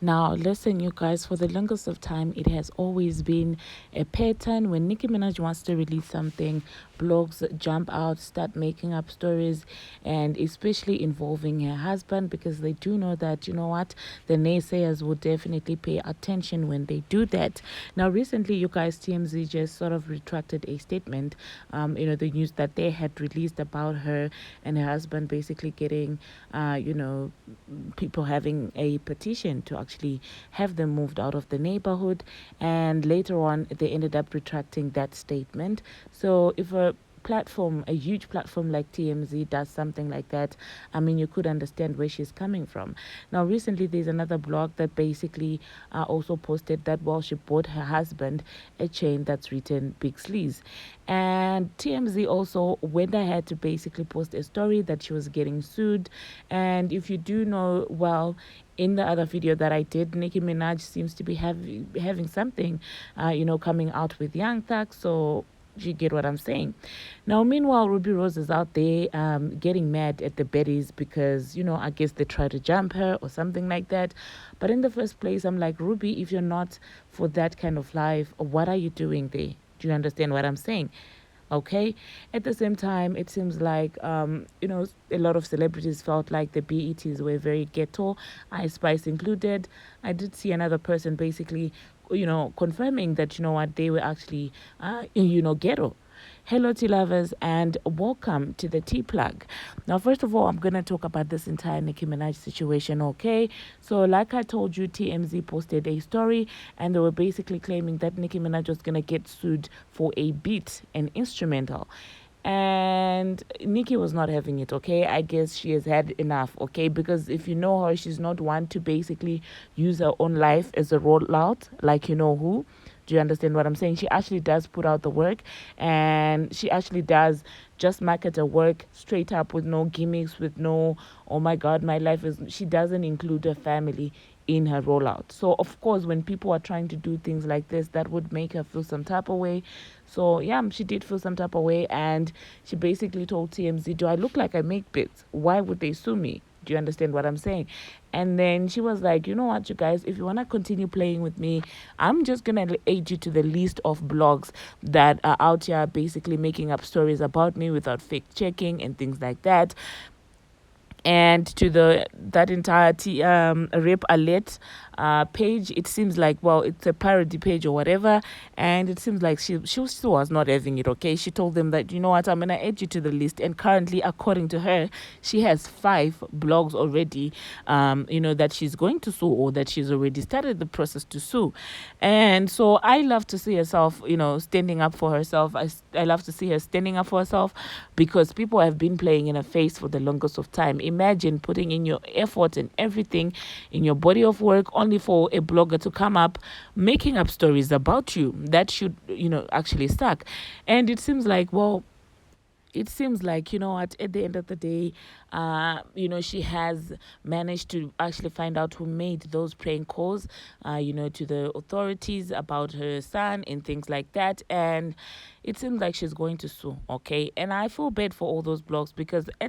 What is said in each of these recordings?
Now, listen, you guys, for the longest of time, it has always been a pattern. When Nicki Minaj wants to release something, blogs jump out, start making up stories, and especially involving her husband, because they do know that, you know what, the naysayers will definitely pay attention when they do that. Now, recently, you guys, TMZ just sort of retracted a statement, the news that they had released about her and her husband basically getting, people having a petition to actually have them moved out of the neighborhood. And later on, they ended up retracting that statement. So if a huge platform like TMZ does something like that, I mean, you could understand where she's coming from. Now, recently, there's another blog that basically also posted that, well, she bought her husband a chain that's written Big Sleaze. And TMZ also went ahead to basically post a story that she was getting sued. And if you do know, well, in the other video that I did, Nicki Minaj seems to be having something, coming out with Young Thug. So you get what I'm saying. Now, meanwhile, Ruby Rose is out there getting mad at the Baddies because, I guess they try to jump her or something like that. But in the first place, I'm like, Ruby, if you're not for that kind of life, what are you doing there? Do you understand what I'm saying? Okay. At the same time, it seems like a lot of celebrities felt like the BETs were very ghetto, Ice Spice included. I did see another person basically, confirming that, what, they were actually ghetto. Hello, tea lovers, and welcome to the tea plug. Now, first of all, I'm going to talk about this entire Nicki Minaj situation, okay? So, like I told you, TMZ posted a story, and they were basically claiming that Nicki Minaj was going to get sued for a beat, an instrumental. And Nicki was not having it, okay? I guess she has had enough, okay? Because if you know her, she's not one to basically use her own life as a rollout, like you know who. Do you understand what I'm saying? She actually does put out the work, and she actually does just market her work straight up with no gimmicks, with no, oh my God, my life is. She doesn't include her family in her rollout. So, of course, when people are trying to do things like this, that would make her feel some type of way. So, yeah, she did feel some type of way, and she basically told TMZ, do I look like I make bits? Why would they sue me? Do you understand what I'm saying? And then she was like, you know what, you guys, if you want to continue playing with me, I'm just going to add you to the list of blogs that are out here basically making up stories about me without fact checking and things like that. And to that entire rape alert page, it seems like, well, it's a parody page or whatever, and it seems like she still was not having it, okay? She told them that, you know what, I'm gonna add you to the list. And currently, according to her, she has 5 blogs already, that she's going to sue, or that she's already started the process to sue. And so I love to see herself, standing up for herself. I love to see her standing up for herself, because people have been playing in her face for the longest of time. Imagine putting in your effort and everything in your body of work, only for a blogger to come up making up stories about you that should, actually stuck. And it seems like, well, at the end of the day, she has managed to actually find out who made those prank calls, to the authorities about her son and things like that. And it seems like she's going to sue, okay? And I feel bad for all those blogs, because I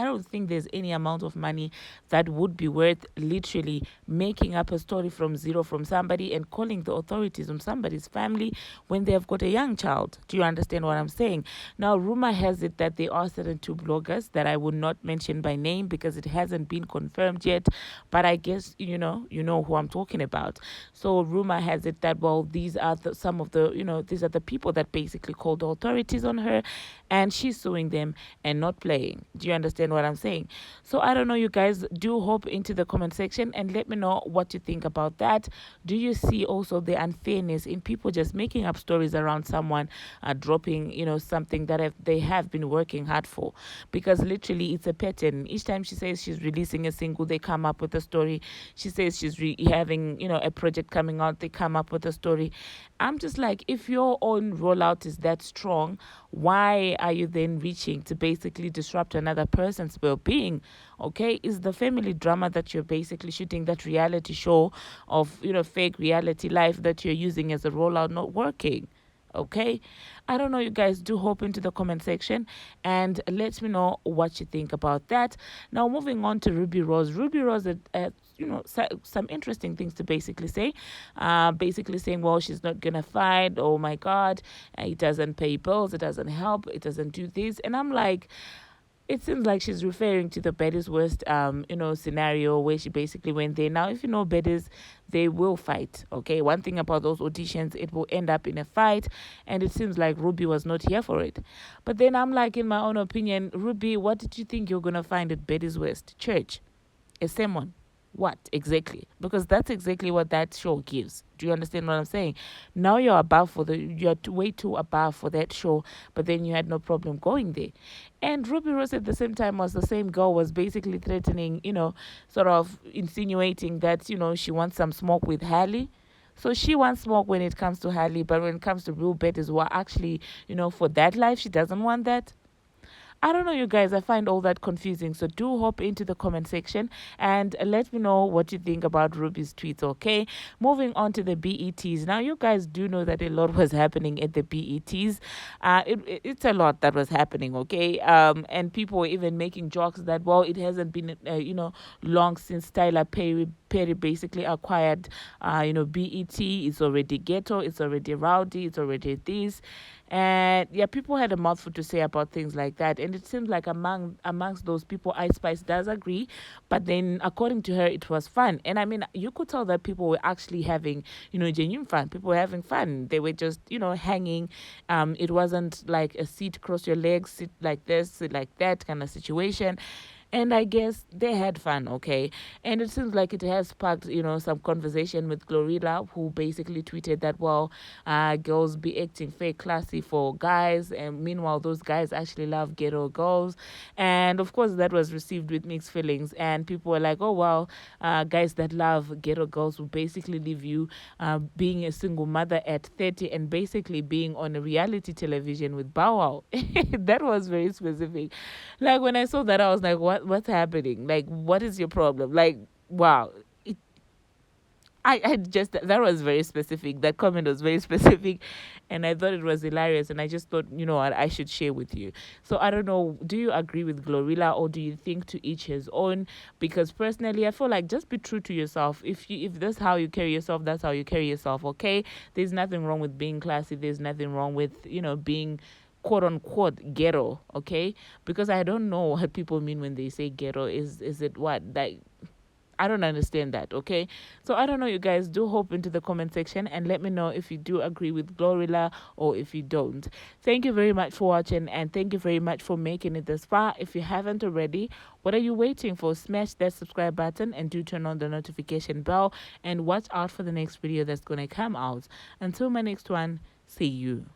don't think there's any amount of money that would be worth literally making up a story from zero from somebody and calling the authorities on somebody's family when they have got a young child. Do you understand what I'm saying? Now, rumor has it that there are certain 2 bloggers that I would not mention by name because it hasn't been confirmed yet, but I guess you know who I'm talking about. So rumor has it that, well, these are these are the people that basically called the authorities on her, and she's suing them and not playing. Do you understand what I'm saying? So I don't know, you guys, do hop into the comment section and let me know what you think about that. Do you see also the unfairness in people just making up stories around someone dropping something that they have been working hard for? Because literally it's a pattern. Each time she says she's releasing a single, they come up with a story. She says she's having a project coming out, they come up with a story. I'm just like, if your own rollout is that strong, why are you then reaching to basically disrupt another person's well-being? Okay, is the family drama that you're basically shooting, that reality show of fake reality life that you're using as a rollout, not working? Okay, I don't know, you guys, do hop into the comment section and let me know what you think about that. Now, moving on to Ruby Rose. Ruby Rose some interesting things to basically say. Basically saying, well, she's not gonna fight. Oh my God, it doesn't pay bills, it doesn't help, it doesn't do this. And I'm like, it seems like she's referring to the Baddies worst, scenario where she basically went there. Now, if you know Baddies, they will fight. Okay, one thing about those auditions, it will end up in a fight, and it seems like Ruby was not here for it. But then I'm like, in my own opinion, Ruby, what did you think you're gonna find at Baddies West? Church, a sermon. What exactly? Because that's exactly what that show gives. Do you understand what I'm saying? Now way too above for that show, but then you had no problem going there. And Ruby Rose at the same time was the same girl, was basically threatening, sort of insinuating that, she wants some smoke with Halle. So she wants smoke when it comes to Halle, but when it comes to real Betty's, well, actually, for that life, she doesn't want that. I don't know, you guys. I find all that confusing. So do hop into the comment section and let me know what you think about Ruby's tweets, okay? Moving on to the BETs. Now, you guys do know that a lot was happening at the BETs. It's a lot that was happening, okay? And people were even making jokes that, well, it hasn't been, long since Tyler Perry basically acquired, BET. It's already ghetto, it's already rowdy, it's already this. And yeah, people had a mouthful to say about things like that. And it seems like amongst those people, Ice Spice does agree. But then, according to her, it was fun. And I mean, you could tell that people were actually having, genuine fun. People were having fun. They were just, hanging. It wasn't like a seat cross your legs, sit like this, sit like that kind of situation. And I guess they had fun, okay? And it seems like it has sparked, some conversation with Glorilla, who basically tweeted that, well, girls be acting fake classy for guys, and meanwhile, those guys actually love ghetto girls. And of course, that was received with mixed feelings. And people were like, oh, well, guys that love ghetto girls will basically leave you being a single mother at 30 and basically being on a reality television with Bow Wow. That was very specific. Like, when I saw that, I was like, what's happening? Like, what is your problem? Like, wow. I just, that was very specific. That comment was very specific, and I thought it was hilarious. And I just thought, what, I should share with you. So I don't know. Do you agree with Glorilla, or do you think to each his own? Because personally, I feel like just be true to yourself. If that's how you carry yourself, that's how you carry yourself. Okay, there's nothing wrong with being classy. There's nothing wrong with being quote unquote ghetto. Okay, because I don't know what people mean when they say ghetto. Is it what, like, I don't understand that, okay? So I don't know, you guys. Do hop into the comment section and let me know if you do agree with Glorilla or if you don't. Thank you very much for watching, and thank you very much for making it this far. If you haven't already, what are you waiting for? Smash that subscribe button and do turn on the notification bell, and watch out for the next video that's going to come out. Until my next one, see you.